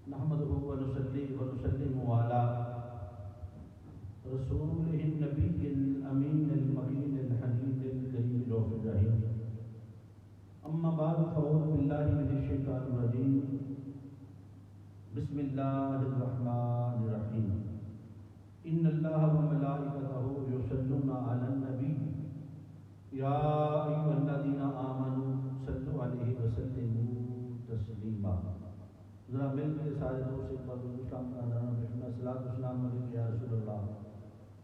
نحمده ونصلي ونسلم على رسوله النبي الأمين المكين الحنين الكريم الرؤوف الرحيم. أما بعد فأعوذ بالله من الشيطان الرجيم. بسم الله الرحمن الرحيم. إن الله وملائكته يصلون على النبي يا أيها الذين آمنوا صلوا عليه وسلموا تسليما. ذرا مل کے سارے دوست ایک بار اسلام کا نام بسم صلاۃ والسلام علیک یا رسول اللہ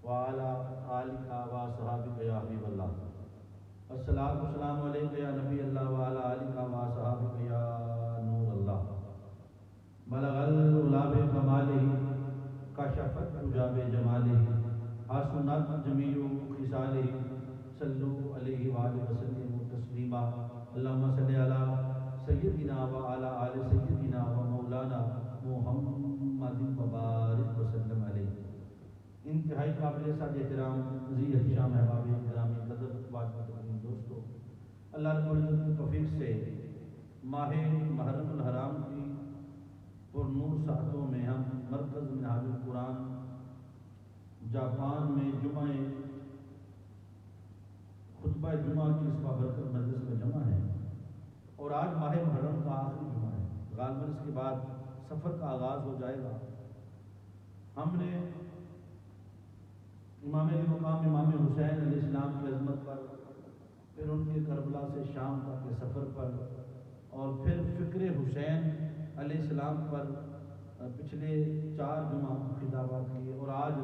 وعلی آلک و صحابک یا حبیب اللہ. الصلاۃ والسلام علیک یا نبی اللہ وعلی آلک و صحابک یا نور اللہ. بلغ العلا بکمالہ کشف الدجی بجمالہ حسنت جمیع خصالہ صلوا علیہ وآلہ وسلم تسلیما. اللہم صلی علی سیدنا وعلی آل سیدنا و مولانا محمد مبارک وسلم علیہ. انتہائی قابل سعد احترام ذی احتشام احباب گرامی قدر واجب تقریم دوستو، اللہ رب العزت کی توفیق سے ماہ محرم الحرام کی پر نور ساعتوں میں ہم مرکز منہاج القرآن جاپان میں جمعہ خطبہ جمعہ کی اس بابرکت مجلس میں جمع ہیں، اور آج ماہ محرم کا آخری جمعہ ہے. غالباً اس کے بعد سفر کا آغاز ہو جائے گا. ہم نے امام علی مقام امام حسین علیہ السلام کی عظمت پر، پھر ان کے کربلا سے شام تک کے سفر پر، اور پھر فکر حسین علیہ السلام پر پچھلے 4 جمعہ خطابات کیے، اور آج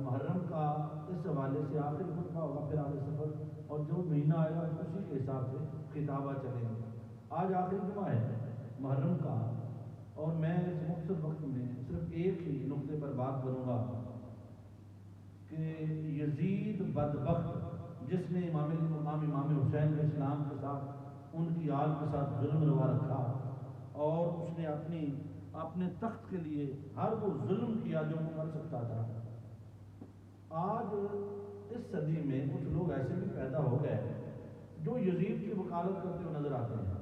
محرم کا اس حوالے سے آخری خطبہ ہوگا. پھر آگے سفر اور جو مہینہ آئے گا اسی کے حساب سے خطابات چلیں گے. آج آخری جمعہ ہے محرم کا، اور میں اس مختصر وقت میں صرف ایک ہی نقطے پر بات کروں گا کہ یزید بدبخت جس نے امام علی مقام امام حسین علیہ السلام کے ساتھ ان کی آل کے ساتھ ظلم روا رکھا، اور اس نے اپنے تخت کے لیے ہر وہ ظلم کیا جو وہ کر سکتا تھا. آج اس صدی میں کچھ لوگ ایسے بھی پیدا ہو گئے جو یزید کی وکالت کرتے ہوئے نظر آتے ہیں.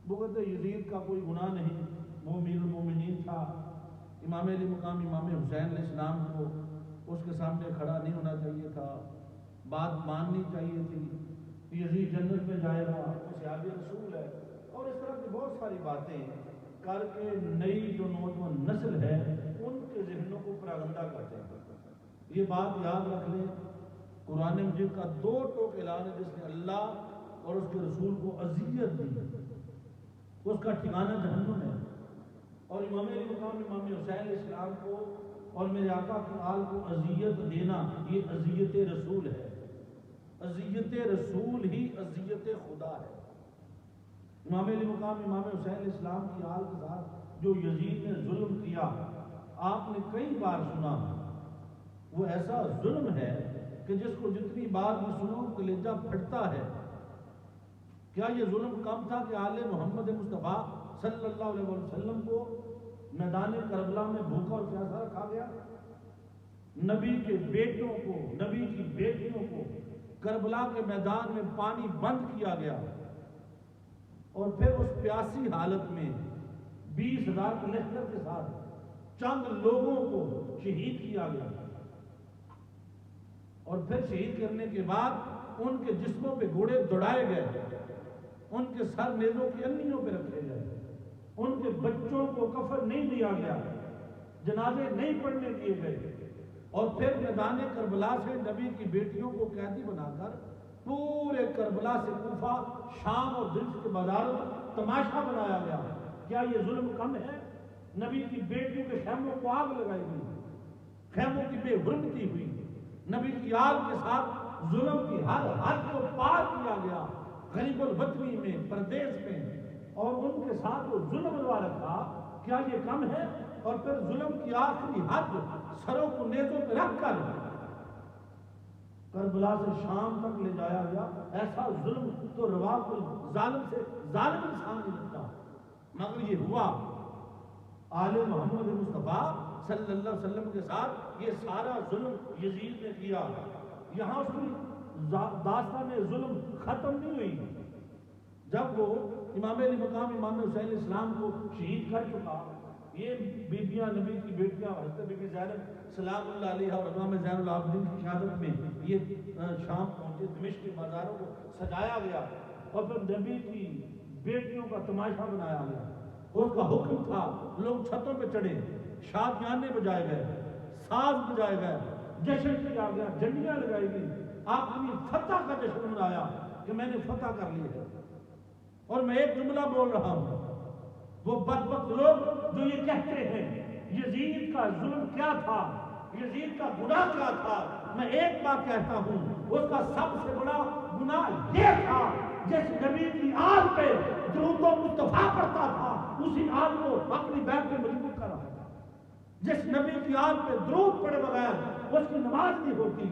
وہ کہتے ہیں یزید کا کوئی گناہ نہیں، وہ امیر المومنین تھا، امام علی مقام امام حسین علیہ السلام کو اس کے سامنے کھڑا نہیں ہونا چاہیے تھا، بات ماننی چاہیے تھی، یزید جنت میں جائے گا، صحابی رسول ہے، اور اس طرح کی بہت ساری باتیں کر کے نئی جو نوجوان نسل ہے ان کے ذہنوں کو پراگندہ کرتے ہیں. یہ بات یاد رکھ لیں، قرآن مجید کا 2 ٹوک اعلان ہے جس نے اللہ اور اس کے رسول کو اذیت دی، اس کا ٹھکانہ جہنم ہے. اور امام علی مقام امام حسین علیہ السلام کو اور میرے آقا کی آل کو اذیت دینا یہ اذیت رسول ہے. اذیت رسول ہی اذیت خدا ہے. امام علی مقام امام حسین علیہ السلام کی آل کے ساتھ جو یزید نے ظلم کیا آپ نے کئی بار سنا. وہ ایسا ظلم ہے کہ جس کو جتنی بار بھی سنو کلیجہ پھٹتا ہے. کیا یہ ظلم کم تھا کہ آل محمد مصطفیٰ صلی اللہ علیہ وسلم کو میدان کربلا میں بھوکا اور پیاسا رکھا گیا؟ نبی کے بیٹوں کو، نبی کی بیٹیوں کو کربلا کے میدان میں پانی بند کیا گیا، اور پھر اس پیاسی حالت میں 20,000 کے لشکر کے ساتھ چند لوگوں کو شہید کیا گیا، اور پھر شہید کرنے کے بعد ان کے جسموں پہ گھوڑے دوڑائے گئے، ان کے سر نیزوں کی انیوں پہ رکھے گئے، ان کے بچوں کو کفن نہیں دیا گیا، جنازے نہیں پڑھنے دیے گئے، اور پھر میدان کربلا سے نبی کی بیٹیوں کو قیدی بنا کر پورے کربلا سے کوفہ، شام اور دمشق کے بازاروں میں تماشا بنایا گیا. کیا یہ ظلم کم ہے؟ نبی کی بیٹیوں کے خیموں کو آگ لگائی گئی، خیموں کی بے حرمتی ہوئی، نبی کی آل کے ساتھ ظلم کی ہر حد کو پار کیا گیا، غریب الوطنی میں، پردیس میں، اور ان کے ساتھ وہ ظلم روا رکھا. کیا یہ کم ہے؟ اور پھر ظلم کی آخری حد سروں کو نیزوں پہ رکھ کر کربلا سے شام تک لے جایا گیا. ایسا ظلم تو روا کوئی ظالم سے ظالم انسان نہیں لگتا، مگر یہ ہوا. آل محمد مصطفیٰ صلی اللہ علیہ وسلم کے ساتھ یہ سارا ظلم یزید نے کیا. یہاں اس کی داستان ظلم ختم نہیں ہوئی. جب وہ امام علی مقام امام حسین علیہ السلام کو شہید کر چکا یہ بیبیاں نبی کی بیٹیاں حضرت بی بی زینب سلام اللہ علیہ اور امام زین العابدین کی شہادت میں یہ شام پہنچے، دمشق کے بازاروں کو سجایا گیا اور پھر نبی کی بیٹیوں کا تماشا بنایا گیا. اس کا حکم تھا لوگ چھتوں پہ چڑھے، شادیانے بجائے گئے، ساز بجائے گئے، جشن کیا گیا، جھنڈیاں لگائی گئی. آپ نے فتح کا جشن منایا کہ میں نے فتح کر لی ہے. اور میں ایک جملہ بول رہا ہوں، وہ بدبخت لوگ جو یہ کہتے ہیں یزید کا ظلم کیا تھا، یزید کا گناہ کیا تھا، میں ایک بات کہتا ہوں، اس کا سب سے بڑا گناہ یہ تھا جس نبی کی آل پہ درود و مصطفیٰ پڑھتا تھا اسی آل کو اپنی بیعت پہ مجبور کر رہا تھا. جس نبی کی آل پہ درود پڑھے بغیر اس کی نماز نہیں ہوتی،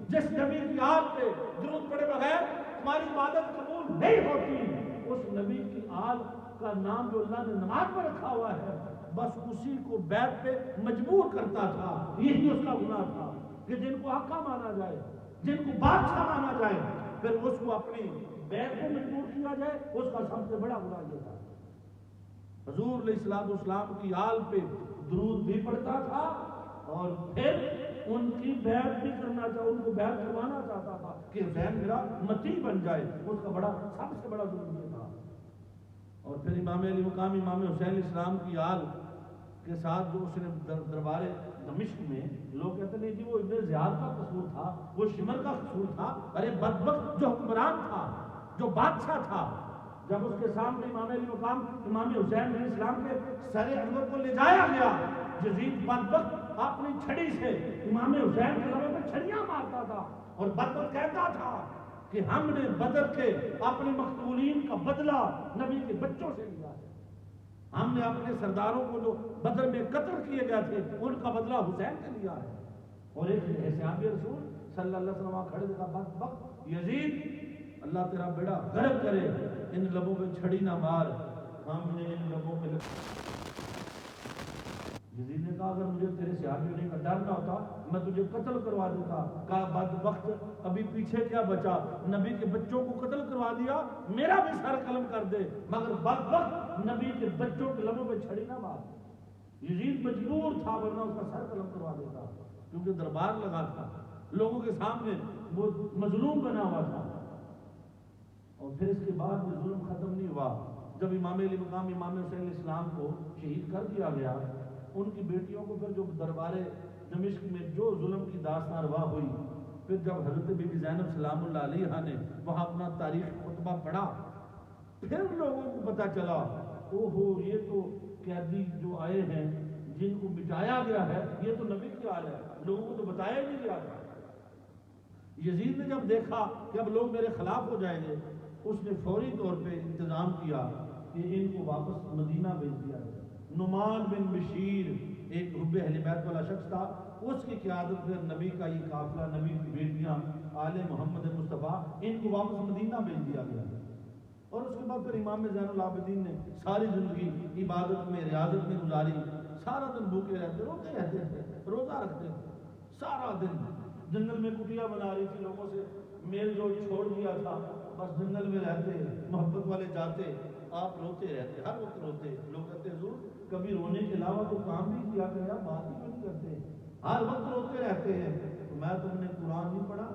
جس نبی کی آل پہ درود پڑھے بغیر تمہاری عبادت قبول نہیں ہوتی، اس نبی کی آل کا نام جو اللہ نے نماز میں رکھا ہوا ہے بس اسی کو بیعت پہ مجبور کرتا تھا. یہی اس کا گناہ تھا کہ جن کو آقا مانا جائے، جن کو بادشاہ مانا جائے، پھر اس کو اپنی بیعت پہ مجبور کیا جائے، اس کا سب سے بڑا گناہ یہ تھا. حضور علیہ الصلوۃ والسلام کی آل پہ درود بھی پڑھتا تھا اور پھر ان کی بیعت بھی کرنا چاہتا، ان کو بیعت کروانا چاہتا تھا کہ حسین میرا متی بن جائے. اس کا بڑا سب سے بڑا ظلم یہ تھا. اور پھر امام علی مقام امام حسین علیہ السلام کی آل کے ساتھ جو اس نے دربار دمشق میں لوگ کہتے نہیں جی وہ ابن زیاد کا قصور تھا، وہ شمر کا قصور تھا. ارے بدبخت جو حکمران تھا، جو بادشاہ تھا، جب اس کے سامنے امام علی مقام امام حسین علیہ السلام کے سر انور کو لے جایا گیا، یزید بدبخت اپنی چھڑی سے امام حسین کے لبے پہ چھڑیاں مارتا تھا اور بدبخت کہتا تھا کہ ہم نے بدر کے اپنے مقتولین کا بدلہ نبی کے بچوں سے لیا ہے، ہم نے اپنے سرداروں کو جو بدر میں قتل کیے گئے تھے ان کا بدلہ حسین سے لیا ہے. اور ایک صحابی رسول صلی اللہ علیہ وسلم کھڑے تھا، بدبخت یزید اللہ تیرا بیڑا غرق کرے، ان لبوں پہ چھڑی نہ مار، ہم نے ان لبوں پہ یزید نے کہا اگر مجھے تیرے صحابی ہونے کا ڈر نہ ہوتا میں تجھے قتل کروا دیتا. کہا بدبخت ابھی پیچھے کیا بچا، نبی کے بچوں کو قتل کروا دیا، میرا بھی سر قلم کر دے مگر بدبخت نبی کے بچوں کے لبوں پہ چھڑی نہ مار. یزید مجبور تھا ورنہ اس کا سر قلم کروا دیتا کیونکہ دربار لگا تھا، لوگوں کے سامنے وہ مظلوم بنا ہوا تھا. اور پھر اس کے بعد وہ ظلم ختم نہیں ہوا. جب امام علی مقام امام حسین علیہ السلام کو شہید کر دیا گیا، ان کی بیٹیوں کو پھر جو دربار دمشق میں جو ظلم کی داستان روا ہوئی، پھر جب حضرت بی بی زینب سلام اللہ علیہ نے وہاں اپنا تاریخ خطبہ پڑھا، پھر لوگوں کو پتہ چلا اوہو یہ تو قیدی جو آئے ہیں جن کو بچایا گیا ہے یہ تو نبی کی آل ہے، لوگوں کو تو بتایا ہی نہیں گیا تھا. یزید نے جب دیکھا کہ اب لوگ میرے خلاف ہو جائیں گے، اس نے فوری طور پہ انتظام کیا کہ ان کو واپس مدینہ بھیج دیا گیا. نعمان بن بشیر ایک حب اہل بیت والا شخص تھا، اس کی قیادت میں نبی کا یہ قافلہ، نبی کی بیٹیاں آل محمد مصطفیٰ، ان کو واپس مدینہ بھیج دیا گیا. اور اس کے بعد پھر امام زین العابدین نے ساری زندگی عبادت میں ریاضت میں گزاری، سارا دن بھوکے رہتے، روتے رہتے تھے، روزہ رکھتے تھے، سارا دن جنگل میں کٹیا بنا رہی تھی، لوگوں سے میل جول چھوڑ دیا تھا، بس جنگل میں رہتے، محبت والے جاتے، آپ روتے رہتے، ہر وقت روتے. لوگ کہتے حضور کبھی رونے کے علاوہ تو کام بھی کیا کرے، آپ بات ہی نہیں کرتے، ہر وقت روتے رہتے ہیں. تو میں تم نے قرآن نہیں پڑھا؟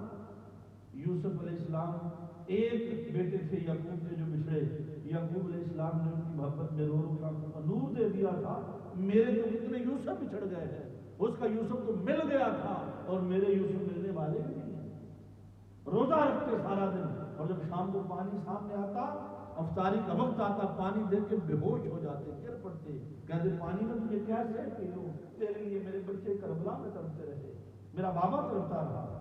یوسف علیہ السلام ایک بیٹے تھے یعقوب کے جو بچھڑے، یعقوب علیہ السلام نے ان کی محبت میں رو رو کر نور دے دیا تھا. میرے تو اتنے یوسف بچھڑ گئے ہیں، اس کا یوسف تو مل گیا تھا اور میرے یوسف ملنے والے بھی نہیں ہیں. روزہ رکھتے سارا دن، اور جب شام کو پانی سامنے آتا، افطاری کا وقت آتا، پانی دیکھ کے بے ہوش ہو جاتے، گر پڑتے، کہتے پانی میں تجھے کیسے پیوں، تیرے لیے میرے بچے کربلا میں تڑپتے رہے، میرا بابا تڑپتا رہا.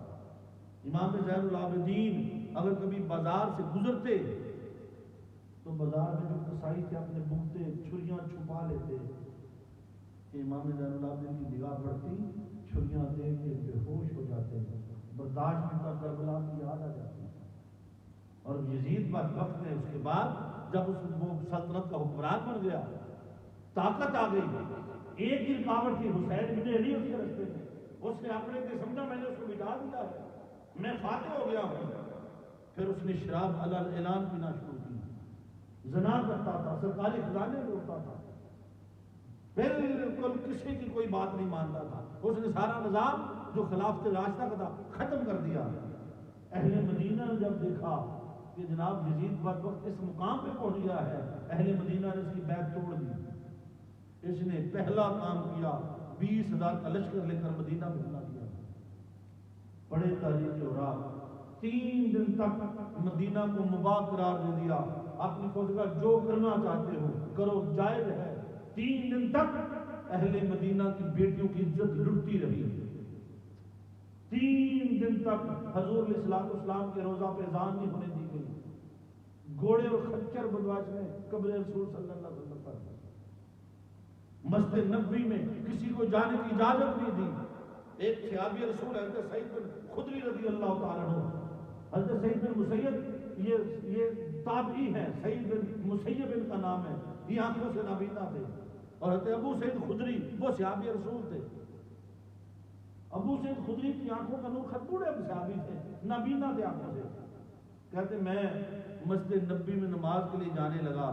امام زین العابدین اگر کبھی بازار سے گزرتے تو بازار میں جو کسائی تھے اپنے بکتے چھریاں چھپا لیتے کہ امام زین العابدین کی نگاہ پڑتی، چھریاں دیکھ کے بے ہوش ہو جاتے، برداشت نہیں ہوتا، کربلا کی یاد آ جاتی. اور یزید بدبخت نے اس کے بعد جب اس وہ سلطنت کا حکمران بن گیا، طاقت آ گئی، ایک ہی رکاوٹ تھی، حسین بن علی اس کے رستے میں، اس نے اپنے سے سمجھا میں نے اس کو مٹا دیا ہے، میں فاتح ہو گیا ہوں. پھر اس نے شراب علی اعلان پینا شروع کی، زنا کرتا تھا، سرکاری خزانے لوٹتا تھا. وہ کسی کی کوئی بات نہیں مانتا تھا. اس نے سارا نظام جو خلافت راشدہ کا تھا ختم کر دیا. اہل مدینہ نے جب دیکھا کہ جناب یزید بد وقت اس مقام پہ پہنچ گیا ہے, اہل مدینہ نے اس کی بیعت توڑ دی. اس نے پہلا کام کیا, 20,000 کا لشکر لے کر مدینہ میں حملہ کیا. بڑے تاریخ اوراق 3 دن تک مدینہ کو مباح قرار دے دیا. اپنی فوج کا جو کرنا چاہتے ہو کرو, جائز ہے. 3 دن تک اہل مدینہ کی بیٹیوں کی عزت لٹتی رہی. 3 دن تک حضور علیہ السلام کے روضہ پہ اذان نہیں ہونے دی گئی. گھوڑے اور خچر بدماش نے قبر رسول صلی اللہ علیہ وسلم پر, مسجد نبوی میں کسی کو جانے کی اجازت نہیں دی. ایک صحابی رسول حضرت سعید بن خدری رضی اللہ تعالیٰ عنہ, حضرت سعید بن مسیب یہ تابعی ہیں, سعید بن مسیب ان کا نام ہے, یہ آنکھوں سے نابینا تھے. اور حضرت ابو سعید خدری وہ صحابی رسول تھے. ابو سعید خدری کی آنکھوں کا نور خط بوڑھے صحابی تھے, نابینا تھے آنکھوں سے. کہتے میں مسجد نبوی میں نماز کے لیے جانے لگا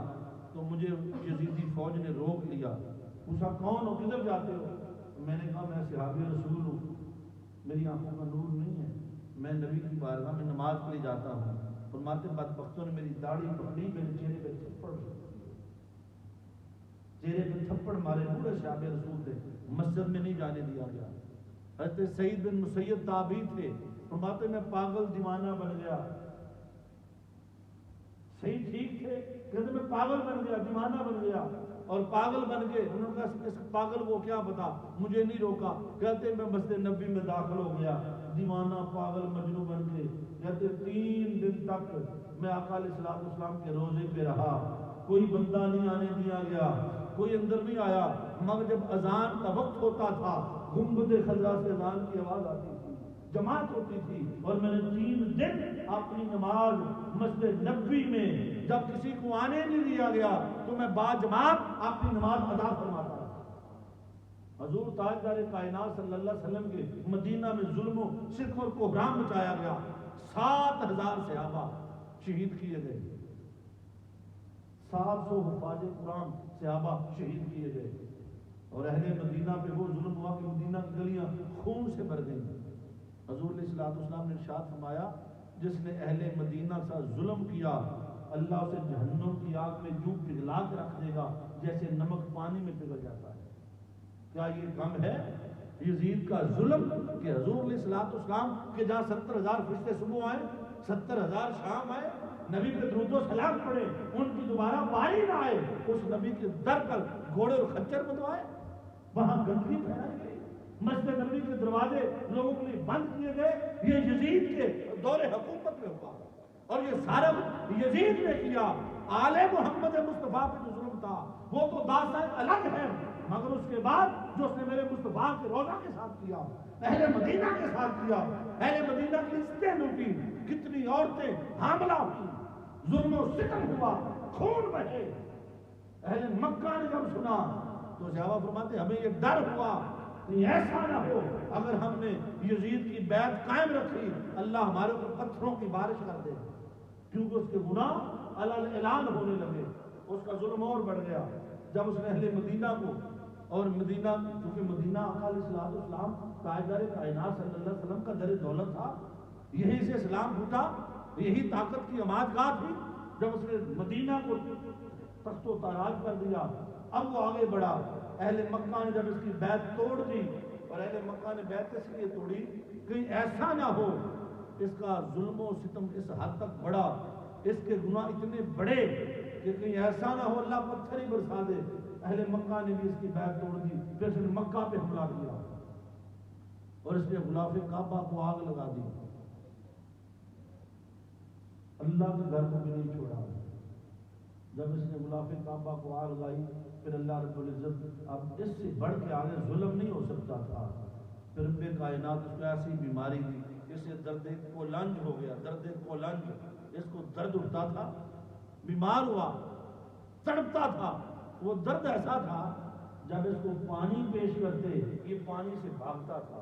تو مجھے یزیدی فوج نے روک لیا. پوچھا کون ہو, کدھر جاتے ہو؟ میں نے کہا میں صحابی رسول ہوں, میری آنکھوں کا نور نہیں ہے, میں نبی کی بارگاہ میں نماز کے لیے جاتا ہوں. فرماتے بدبختوں نے میری داڑھی پکڑی, میرے چہرے پہ تھپڑ مارے. پورے صحابی رسول تھے, مسجد میں نہیں جانے دیا گیا. حضرت سعید بن مسیب تابعی تھے, فرماتے میں پاگل دیوانہ بن گیا. صحیح ٹھیک تھے, کہتے میں پاگل بن گیا, دیوانہ بن گیا. اور پاگل بن کے انہوں نے کہا اس پاگل کو کیا پتا, مجھے نہیں روکا. کہتے میں مسجد نبی میں داخل ہو گیا, دیوانہ پاگل مجنون بن کے. کہتے 3 دن تک میں آقا علیہ السلام کے روزے پہ رہا, کوئی بندہ نہیں آنے دیا گیا, کوئی اندر نہیں آیا. مگر جب اذان کا وقت ہوتا تھا, گنبد خضرا سے اذان کی آواز آتی تھی, جماعت ہوتی تھی, اور میں نے 3 دن اپنی نماز مسجد نبوی میں جب کسی کو آنے نہیں دیا گیا تو میں با جماعت اپنی نماز ادا فرماتا رہا. حضور تاجدار کائنات صلی اللہ علیہ وسلم کے مدینہ میں ظلم و ستم اور کوہرام مچایا گیا. 7,000 صحابہ شہید کیے گئے, 700 حفاظ قرآن صحابہ شہید کیے گئے. اور اہل مدینہ پہ وہ ظلم ہوا کہ مدینہ کی گلیاں خون سے بھر گئیں. حضور علیہ السلام نے ارشاد فرمایا جس نے اہل مدینہ سے ظلم کیا اللہ اسے جہنم کی آگ میں یوں پگھلا کے رکھ دے گا جیسے نمک پانی میں پگھل جاتا ہے. کیا یہ کم ہے یزید کا ظلم کہ حضور علیہ السلام کے جہاں 70,000 فرشتے صبح آئے, 70,000 شام آئے, نبی پہ درود و سلام پڑے, ان کی دوبارہ باری نہ آئے, اس نبی کے در پر گھوڑے اور خچر بدوائے, وہاں گندگی پھیلائی گئی, مسجد نبی کے دروازے لوگوں کے لیے بند کیے گئے. یہ یزید کے دور حکومت میں ہوا, اور یہ سارا یزید نے کیا. آل محمد مصطفیٰ پہ جو ظلم تھا وہ تو داستان الگ ہے, مگر اس کے بعد جو اس نے میرے مصطفیٰ کے روضہ کے ساتھ کیا, اہل مدینہ کے ساتھ کیا, اہل مدینہ کی عزتیں لوٹی, کتنی عورتیں حاملہ ہوئی, ظلم و ستم ہوا, خون بہے. اہل مکہ نے جب سنا تو صحابہ فرماتے ہمیں یہ ڈر ہوا کہ ایسا نہ ہو اگر ہم نے یزید کی بیعت قائم رکھی اللہ ہمارے اوپر پتھروں کی بارش کر دے, کیونکہ اس کے گناہ اعلان ہونے لگے, اس کا ظلم اور بڑھ گیا. جب اس نے اہل مدینہ کو, اور مدینہ کیونکہ مدینہ آقا علیہ السلام تاجدار کائنات صلی اللہ علیہ وسلم کا در دولت تھا, یہی سے اسلام پھوٹا, یہی طاقت کی عماد گاہ تھی. جب اس نے مدینہ کو تخت و تاراج کر دیا, اب وہ آگے بڑھا. اہل مکہ نے جب اس کی بیعت توڑ دی, اور اہل مکہ نے بیعت اس لیے توڑی کہیں ایسا نہ ہو اس کا ظلم و ستم اس حد تک بڑھا, اس کے گناہ اتنے بڑے کہ کہیں ایسا نہ ہو اللہ پتھر ہی برسا دے. اہل مکہ نے بھی اس کی بیعت توڑ دی, پھر اس نے مکہ پہ حملہ کیا اور اس نے غلاف کعبہ کو آگ لگا دی. اللہ کے گھر کو بھی نہیں چھوڑا. جب اس نے غلاف کعبہ کو آگ لگائی پھر اللہ رب العزت اب اس سے بڑھ کے آگے ظلم نہیں ہو سکتا تھا. پھر بے کائنات اس کو ایسی بیماری دی, اسے درد کولنج ہو گیا. درد کولنج, اس کو درد اٹھتا تھا, بیمار ہوا, تڑپتا تھا. وہ درد ایسا تھا جب اس کو پانی پیش کرتے یہ پانی سے بھاگتا تھا,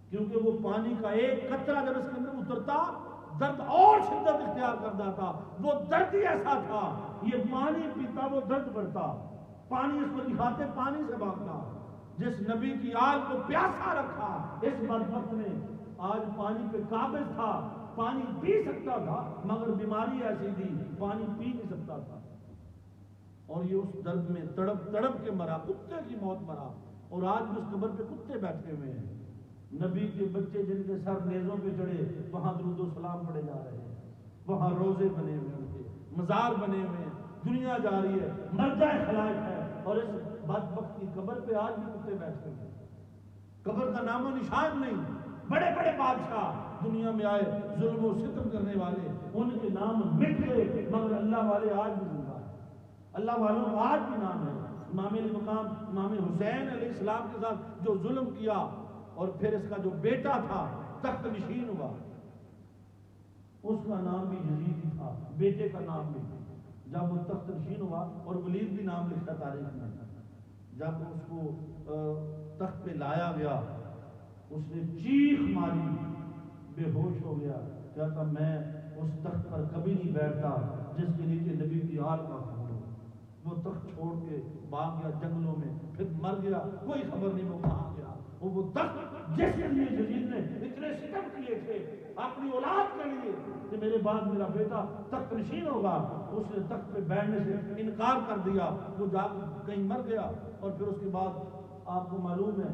کیونکہ وہ پانی کا ایک قطرہ جب اس کے اندر اترتا درد اور شدت اختیار کرتا تھا. وہ درد ہی ایسا تھا, یہ پانی پیتا وہ درد بڑھتا, پانی اس کو دکھاتے پانی سے بھاگتا. جس نبی کی آل کو پیاسا رکھا، اس بدبخت نے آج پانی پہ قابض تھا، پانی پی سکتا تھا مگر بیماری ایسی تھی پانی پی نہیں سکتا تھا، اور یہ اس درد میں تڑپ تڑپ کے مرا، کتے کی موت مرا، اور آج بھی اس قبر پہ کتے بیٹھے ہوئے ہیں۔ نبی کے بچے جن کے سر نیزوں پہ چڑھے وہاں درود و سلام پڑے جا رہے ہیں، وہاں روزے بنے ہوئے ان کے، مزار بنے ہوئے ہیں، دنیا جا رہی ہے، مرجع خلائق ہے، اور اس بدبخت کی قبر پہ آج بھی کتے بیٹھے ہوئے ہیں۔ قبر کا نام و نشان نہیں۔ بڑے بڑے بادشاہ دنیا میں آئے ظلم و ستم کرنے والے، ان کے نام مٹ گئے مگر اللہ والے آج بھی زندہ ہیں، اللہ والوں کا آج بھی نام ہے۔ امام علی مقام امام حسین علیہ السلام کے ساتھ جو ظلم کیا، اور پھر اس کا جو بیٹا تھا تخت نشین ہوا، اس کا نام بھی یزید ہی تھا، بیٹے کا نام بھی۔ جب وہ تخت نشین ہوا، اور ولید بھی نام لکھا تاریخ میں، جب اس کو تخت پہ لایا گیا اس نے چیخ ماری، بے ہوش ہو گیا، کہتا میں اس تخت پر کبھی نہیں بیٹھتا جس کے نیچے نبی کی آل کا خون ہو۔ وہ تخت چھوڑ کے بھاگ گیا جنگلوں میں، پھر مر گیا، کوئی خبر نہیں وہ کہاں گیا۔ وہ تخت جس کے لیے یزید نے اتنے ستم کیے تھے اپنی اولاد کے لیے کہ میرے بعد میرا بیٹا تخت نشین ہوگا، اس نے تخت پہ بیٹھنے سے انکار کر دیا، وہ جا کہیں مر گیا۔ اور پھر اس کے بعد آپ کو معلوم ہے،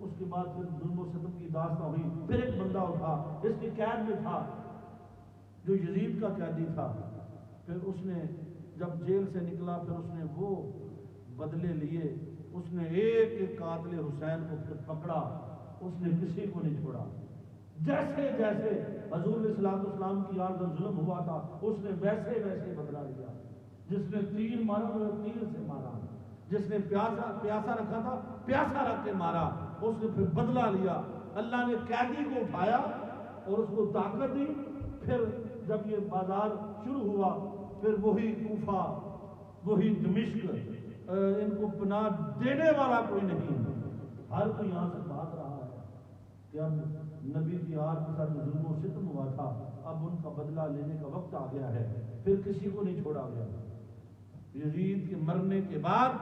اس کے بعد پھر ظلم و ستم کی داستان ہوئی۔ پھر ایک بندہ اٹھا، اس کی قید میں تھا جو یزید کا قیدی تھا، پھر اس نے جب جیل سے نکلا پھر اس نے وہ بدلے لیے، اس نے ایک ایک قاتل حسین کو پھر پکڑا، اس نے کسی کو نہیں چھوڑا۔ جیسے جیسے حضور علیہ السلام کی آل پر ظلم ہوا تھا اس نے ویسے ویسے بدلا لیا۔ جس نے تیر مارا وہ تیر سے مارا، جس نے پیاسا رکھا تھا پیاسا رکھ کے مارا، اس نے پھر بدلہ لیا۔ اللہ نے قیدی کو اٹھایا اور اس کو طاقت دی۔ پھر جب یہ بازار شروع ہوا پھر وہی کوفہ، وہی دمشق، ان کو پناہ دینے والا کوئی نہیں، ہر کوئی یہاں سے بھاگ رہا ہے کہ اب نبی کی آل کے ساتھ ظلم و ستم ہوا تھا، اب ان کا بدلہ لینے کا وقت آ گیا ہے۔ پھر کسی کو نہیں چھوڑا گیا۔ یزید کے مرنے کے بعد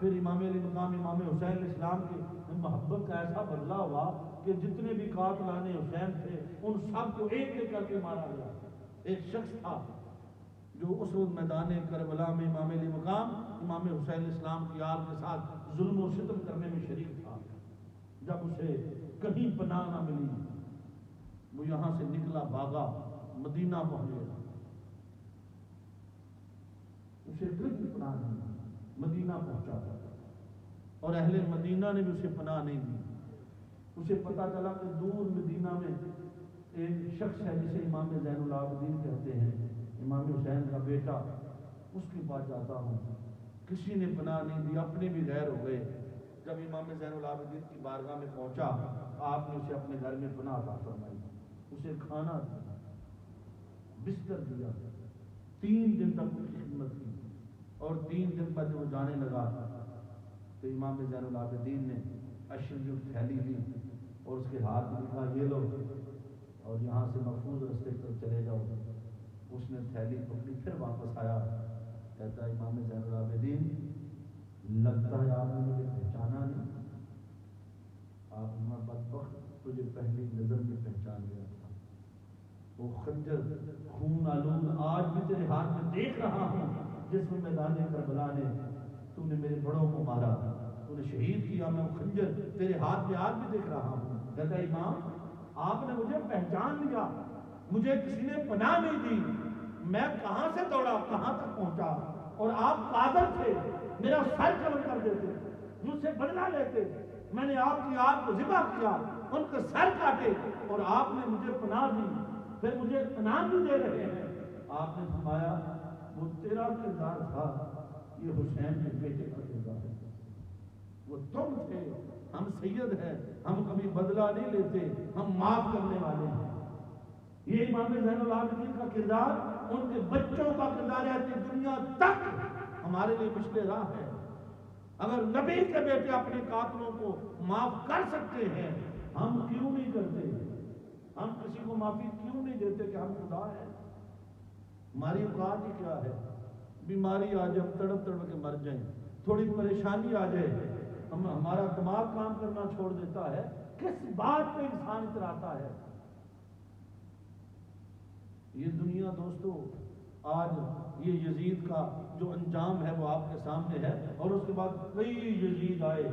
پھر امام علی مقام امام حسین علیہ السلام کی محبت کا ایسا بدلہ ہوا کہ جتنے بھی قاتلان حسین تھے ان سب کو ایک ایک کر کے مارا گیا۔ ایک شخص تھا جو اس وقت میدان کربلا میں امام علی مقام امام حسین علیہ السلام کی آل کے ساتھ ظلم و ستم کرنے میں شریک تھا۔ جب اسے کہیں پناہ نہ ملی وہ یہاں سے نکلا، بھاگا، مدینہ پہنچ گیا۔ اسے کہیں پناہ نہیں دی، مدینہ پہنچا اور اہل مدینہ نے بھی اسے پناہ نہیں دی۔ اسے پتا چلا کہ دور مدینہ میں ایک شخص ہے جسے امام زین العابدین کہتے ہیں، امام حسین کا بیٹا، اس کے پاس جاتا ہوں۔ کسی نے پناہ نہیں دی، اپنے بھی غیر ہو گئے۔ جب امام زین العابدین کی بارگاہ میں پہنچا آپ نے اسے اپنے گھر میں پناہ عطا فرمائی، اسے کھانا دیا، بستر دیا، 3 دن تک اس کی خدمت کی، اور 3 دن بعد جب وہ جانے لگا تو امام زین العابدین نے اشرف تھیلی لی اور اس کے ہاتھ میں لکھا یہ لو اور یہاں سے محفوظ رستے پر چلے جاؤ۔ اس نے تھیلی پکڑی، پھر واپس آیا، کہتا ہے امام زین العابدین لگتا ہے آپ نے مجھے پہچانا نہیں۔ آپ نے بدبخت تجھے پہلی نظر میں پہچان گیا تھا، وہ خنجر خون آلود آج بھی تیرے ہاتھ میں دیکھ رہا ہوں، جس میں میدان کربلا نے تو نے میرے بڑوں کو مارا، تو نے شہید کیا، میں وہ خنجر تیرے ہاتھ میں آج بھی دیکھ رہا ہوں۔ کہتا ہے امام آپ نے مجھے پہچان لیا، مجھے کسی نے پناہ نہیں دی، میں کہاں سے دوڑا کہاں تک پہنچا، اور آپ قادر تھے، میرا سر قلم کر دیتے، مجھ سے بدلہ لیتے، میں نے آپ کی آگ کو ذبح کیا، ان کے سر کاٹے، اور آپ نے مجھے پناہ دی، پھر مجھے پناہ بھی دے رہے ہیں۔ آپ نے فرمایا وہ تیرا کردار تھا، یہ حسین کے بیٹے کا کردار ہے، وہ تم تھے، ہم سید ہیں، ہم کبھی بدلہ نہیں لیتے، ہم معاف کرنے والے ہیں۔ یہ امام زین العابدین کا کردار، ان کے بچوں کا کردار ہے، دنیا تک ہمارے لیے مشل راہ ہے۔ اگر نبی کے بیٹے اپنے قاتلوں کو معاف کر سکتے ہیں ہم کیوں نہیں کرتے؟ ہم کسی کو معافی کیوں نہیں دیتے کہ ہم خدا ہیں؟ ہماری اوقات ہی کیا ہے؟ بیماری آ جائے ہم تڑپ تڑپ کے مر جائیں، تھوڑی پریشانی آ جائے ہمارا دماغ کام کرنا چھوڑ دیتا ہے، کس بات پہ انسان اتراتا ہے؟ یہ دنیا دوستو، آج یہ یزید کا جو انجام ہے وہ آپ کے سامنے ہے، اور اس کے بعد کئی یزید آئے۔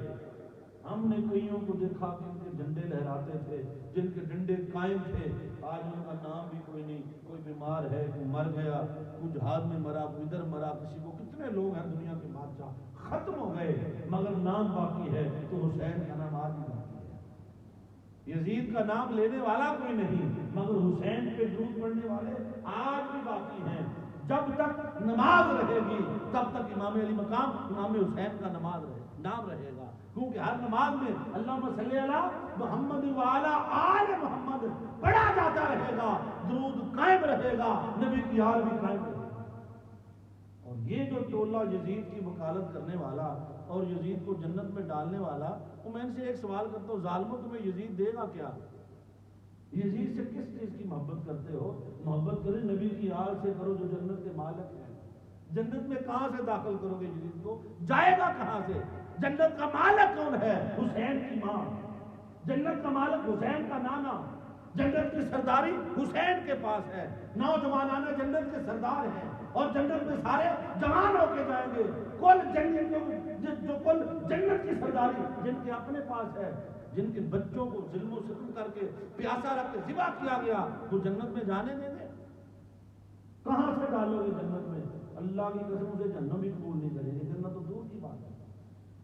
ہم نے کئیوں کو دیکھا کہ ان کے جھنڈے لہراتے تھے، جن کے ڈنڈے قائم تھے، آج ان کا نام بھی کوئی نہیں، کوئی بیمار ہے، کوئی مر گیا، کوئی جہاد میں مرا، کوئی ادھر مرا، کسی کو۔ کتنے لوگ ہیں دنیا کے بادشاہ ختم ہو گئے، مگر نام باقی ہے، تو حسین کا نام آج بھی باقی ہے۔ یزید کا نام لینے والا کوئی نہیں، مگر حسین پہ درود پڑھنے والے آج بھی باقی ہیں۔ جب تک نماز رہے گی تب تک امام علی مقام امام حسین کا نام رہے گا، کیونکہ ہر نماز میں اللہم صلی علی محمد وعلی آل محمد پڑھا جاتا رہے گا، درود قائم رہے گا، نبی کی آل بھی قائم رہے گا۔ اور یہ جو ٹولہ یزید کی وکالت کرنے والا اور یزید کو جنت میں ڈالنے والا، وہ میں ان سے ایک سوال کرتا ہوں، ظالموں تمہیں یزید دے گا کیا؟ یزید سے کس چیز کی محبت کرتے ہو؟ محبت کرے نبی کی آل سے کرو جو جنت کے مالک ہیں۔ جنت میں کہاں سے داخل کرو گے یزید کو؟ جائے گا کہاں سے؟ جنت کا مالک کون ہے؟ حسین کی ماں۔ جنت کا مالک حسین کا نانا۔ جنت کی سرداری حسین کے پاس ہے۔ نوجوانانہ جنت کے سردار ہیں، اور جنت میں سارے جوان ہو کے جائیں گے۔ کل جنت کی سرداری جن کے اپنے پاس ہے، جن کے بچوں کو ظلم و ستم کر کے پیاسا رکھ کے ذبح کیا گیا، وہ جنت میں جانے دیں گے؟ کہاں سے ڈالو گے جنت میں؟ اللہ کی قسم سے جہنم بھی قبول نہیں کرے گی، جنت تو دور کی بات ہے۔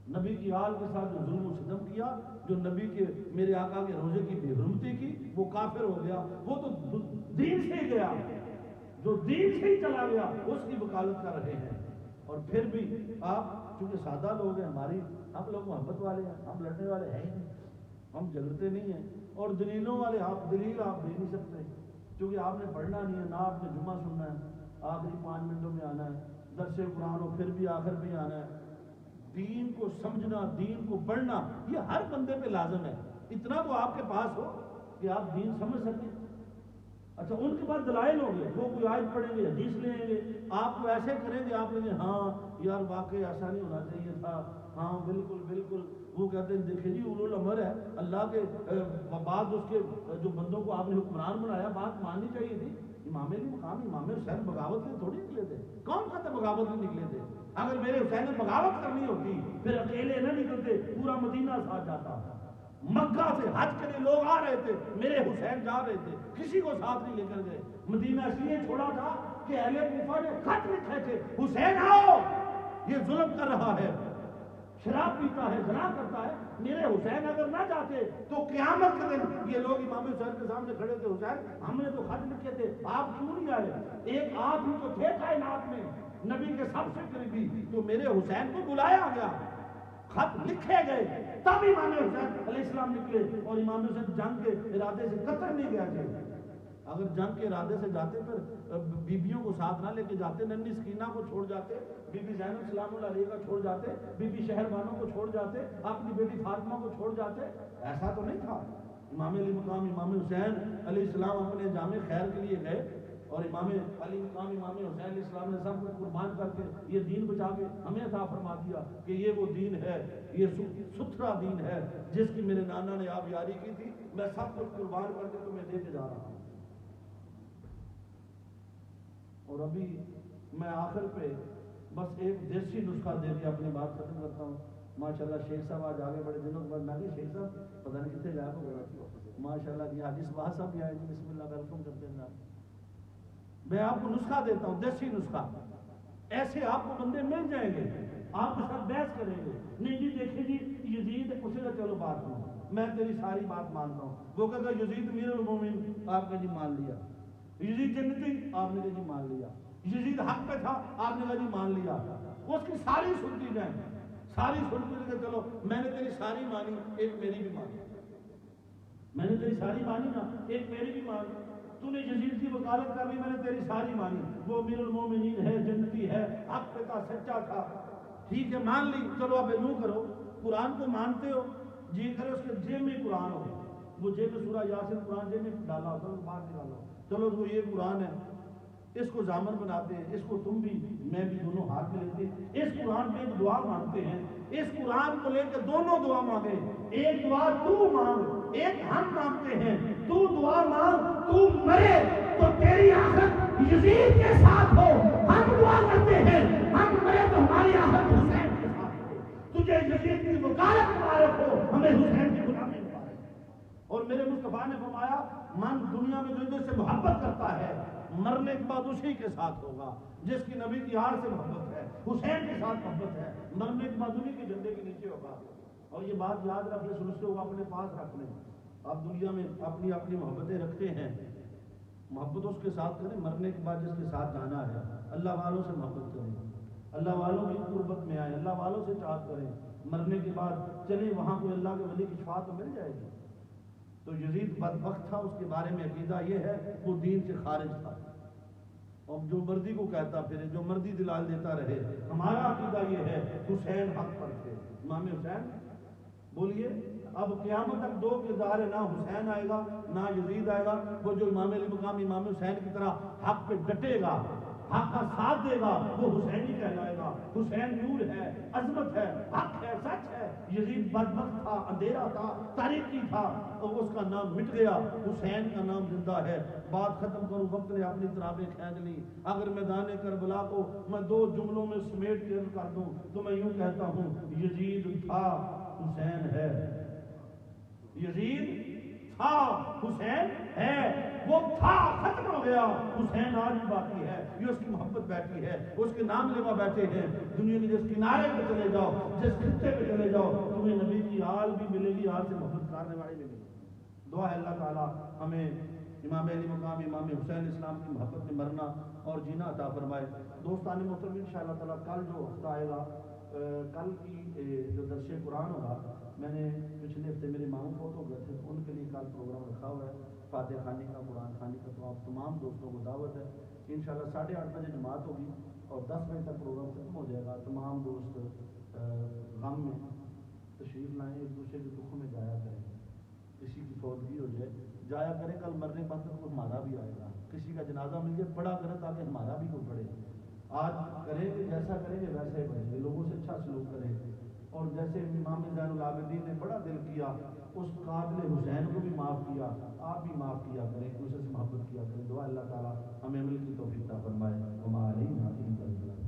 نبی کی آل کے ساتھ جو ظلم و ستم کیا، جو نبی کے میرے آقا کے روزے کی بے حرمتی کی، وہ کافر ہو گیا، وہ تو دین سے ہی گیا، جو دین سے ہی چلا گیا اس کی وکالت کر رہے ہیں۔ اور پھر بھی آپ چونکہ سادہ لوگ ہیں، ہم لوگ محبت والے ہیں، ہم لڑنے والے ہیں ہی نہیں، ہم جھگڑتے نہیں ہیں، اور دلیلوں والے دلیل آپ دے نہیں سکتے، کیونکہ آپ نے پڑھنا نہیں ہے، نہ آپ نے جمعہ سننا ہے، آخری 5 منٹوں میں آنا ہے، درس قرآن ہو پھر بھی آخر میں آنا ہے۔ دین کو سمجھنا، دین کو پڑھنا، یہ ہر بندے پہ لازم ہے۔ اتنا تو آپ کے پاس ہو کہ آپ دین سمجھ سکیں۔ اچھا، ان کے پاس دلائل ہوں گے، وہ کوئی آیت پڑھیں گے، حدیث لیں گے، آپ کو ایسے کریں گے، آپ کہیں گے ہاں یار واقعی ایسا نہیں ہونا چاہیے تھا، ہاں بالکل بالکل۔ وہ کہتے ہیں دیکھیں جی اولو الامر ہے، اللہ کے بعد اس کے جو بندوں کو آپ نے حکمران بنایا، بات ماننی چاہیے تھی۔ امام علی مقام امام حسین بغاوت میں تھوڑی نکلے تھے، کون کہتے بغاوت میں نکلے تھے؟ اگر میرے حسین نے بغاوت کرنی ہوتی پھر اکیلے نہ نکلتے، پورا مدینہ ساتھ جاتا۔ مکہ سے حج کے لیے لوگ آ رہے تھے، میرے حسین جا رہے تھے، کسی کو ساتھ نہیں لے کر گئے۔ مدینہ اس لیے چھوڑا تھا کہ اہل کوفہ نے خط لکھے تھے، حسین آؤ، یہ ظلم کر رہا ہے، شراب پیتا ہے، زنا کرتا ہے۔ میرے حسین اگر نہ جاتے تو قیامت کے دن یہ لوگ امام حسین کے سامنے کھڑے تھے، حسین ہم نے تو خط لکھے تھے، آپ کیوں نہیں آئے؟ ایک آپ ہی تو تھے کائنات میں، نبی کے سب سے قریبی، تو میرے حسین کو بلایا گیا، خط لکھے گئے، تب امام حسین علیہ السلام نکلے۔ اور امام حسین جنگ کے ارادے سے قطر نہیں گیا تھے، اگر جنگ کے ارادے سے جاتے پھر بیبیوں کو ساتھ نہ لے کے جاتے، ننھی سکینہ کو چھوڑ جاتے، بی بی زینب سلام اللہ علیہ کا چھوڑ جاتے، بی بی شہر بانو کو چھوڑ جاتے، اپنی بیٹی فاطمہ کو چھوڑ جاتے، ایسا تو نہیں تھا۔ امام علی مقام امام حسین علیہ السلام اپنے جامع خیر کے لیے گئے، اور امام علی مقام امام حسین علیہ السلام نے سب کچھ قربان کر کے یہ دین بچا کے ہمیں عطا فرما دیا کہ یہ وہ دین ہے، یہ ستھرا دین ہے جس کی میرے نانا نے آپ یاری کی تھی، میں سب کچھ قربان کر کے تمہیں دے کے جا رہا ہوں۔ اور ابھی میں آخر پہ بس ایک دیسی نسخہ دے کے اپنی بات ختم کرتا ہوں۔ ماشاءاللہ شیخ صاحب آج آگے بڑے دنوں کے بعد، میں کہ شیخ صاحب پتہ نہیں کتنے گیا ہو، ماشاءاللہ جی حدیث باہر صاحب بھی آئے جی، بسم اللہ ویلکم کرتے ہیں۔ میں آپ کو نسخہ دیتا ہوں، دیسی نسخہ، ایسے آپ کو بندے مل جائیں گے، آپ کے ساتھ بحث کریں گے، نہیں جی دیکھیں جی یزید، اسے کا چلو بات ہوں، میں تیری ساری بات مانتا ہوں، وہ کہتا یزید امیر المومنین، آپ نے جی مان لیا، یزید جنتی، آپ نے جی مان لیا، یزید حق پہ تھا، آپ نے جی مان لیا، اس کی ساری سنتی جائیں، ساری سنتی کہ چلو میں نے تیری ساری مانی، ایک میری بھی مانی، میں نے تیری ساری مانی نا، ایک میری بھی مانی، تو نے یزید کی وکالت کر لی، میں نے تیری ساری مانی، وہ امیر المومنین ہے، جنتی ہے، حق پہ تھا، سچا تھا، ٹھیک ہے مان لی، چلو اب یوں کرو، قرآن کو مانتے ہو، جی کرے اس کے جیب میں قرآن ہو، وہ جیب میں سورہ یاسین قرآن جیب میں ڈالا ہوتا ہے، باہر نکالا ہو، چلو تو یہ قرآن ہے، اس کو ضامن بناتے ہیں، اس کو تم بھی میں بھی دونوں ہاتھ میں لیتے ہیں، اس قرآن پہ ایک دعا مانگتے ہیں، اس قرآن کو لے کے دونوں دعا مانگے، ایک دعا تو مانگ، ایک ہم مانگتے ہیں، تو دعا مانگ، تو مرے تو تیری آخرت یزید کے ساتھ ہو، ہم دعا کرتے ہیں ہم مرے تو ہماری آخرت حسین کے ساتھ ہو، تجھے یزید کی وکالت مبارک ہو، ہمیں حسین کی غلامی مبارک ہو۔ اور میرے مصطفیٰ نے فرمایا من دنیا میں جو سے محبت کرتا ہے مرنے کے بعد اسی کے ساتھ ہوگا، جس کی نبی کی آڑ سے محبت ہے، حسین کے ساتھ محبت ہے، مرنے کے بعد انہی کے جھنڈے کے نیچے ہوگا۔ اور یہ بات یاد رکھ لیں، سمجھتے ہو اپنے پاس رکھ لیں، آپ دنیا میں اپنی اپنی محبتیں رکھتے ہیں، محبت اس کے ساتھ کریں، مرنے کے بعد جس کے ساتھ جانا ہے اللہ والوں سے محبت کریں، اللہ والوں کی قربت میں آئے، اللہ والوں سے چاہت کریں، مرنے کے بعد چلیں وہاں کوئی اللہ کے ولی کی شفاعت تو مل جائے گی۔ تو یزید بدبخت تھا، اس کے بارے میں عقیدہ یہ ہے وہ دین سے خارج تھا، اور جو مردی کو کہتا پھرے، جو مردی دلال دیتا رہے، ہمارا عقیدہ یہ ہے حسین حق پر تھے، امام حسین بولیے۔ اب قیامت تک دو کردار ہے، نہ حسین آئے گا نہ یزید آئے گا، وہ جو امام علی مقام امام حسین کی طرح حق پہ ڈٹے گا، حق کا ساتھ دے گا، وہ حسینی کہلائے گا۔ حسین نور ہے، عظمت ہے، حق ہے، سچ ہے۔ یزید بدبخت تھا، اندھیرا تھا، تاریکی تھا، اور اس کا نام مٹ گیا، حسین کا نام زندہ ہے۔ بات ختم کروں، وقت نے اپنی طرابیں کھینچ لی، اگر میدان کربلا کو میں دو جملوں میں سمیٹ کے کر دوں تو میں یوں کہتا ہوں یزید تھا، حسین ہے۔ یزید تھا، حسین ہے، وہ تھا ختم ہو گیا، حسین آج بھی باقی ہے، یہ اس کی محبت بیٹھی ہے، اس کے نام لیوا بیٹھے ہیں۔ دنیا کے جس کنارے پہ چلے جاؤ، جس خطے پہ چلے جاؤ، تمہیں نبی کی آل بھی ملے گی، آل سے محبت کرنے والی ملے گی۔ دعا ہے اللہ تعالیٰ ہمیں امام علی مقام امام حسین اسلام کی محبت میں مرنا اور جینا عطا فرمائے۔ دوستان محترم، انشاءاللہ تعالیٰ کل جو ہفتہ آئے گا، کل کی جو درس قرآن ہوگا، میں نے پچھلے ہفتے میرے ماموں فوت ہو گئے تھے، ان کے لیے کل پروگرام رکھا ہوا ہے، فاتح خوانی کا، قرآن خوانی کا، تو آپ تمام دوستوں کو دعوت ہے۔ انشاءاللہ 8:30 بجے جماعت ہوگی اور 10 بجے تک پروگرام ختم ہو جائے گا۔ تمام دوست غم میں تشریف لائیں، ایک دوسرے کے دکھوں میں جایا کریں، کسی کی فوتگی ہو جائے جایا کریں، کل مرنے کے بعد تو ہمارا بھی آئے گا، کسی کا جنازہ مل جائے پڑھا کریں تاکہ ہمارا بھی کوئی پڑھے۔ آج کریں گے جیسا کریں گے ویسے ہی بنیں گے، لوگوں سے اچھا سلوک کریں، اور جیسے امام زین العابدین نے بڑا دل کیا، اس قاتل حسین کو بھی معاف کیا، آپ بھی معاف کیا کریں، ایک دوسرے سے محبت کیا کریں۔ دعا اللہ تعالیٰ ہمیں عمل کی توفیق عطا فرمائے۔ وما علینا الا البلاغ۔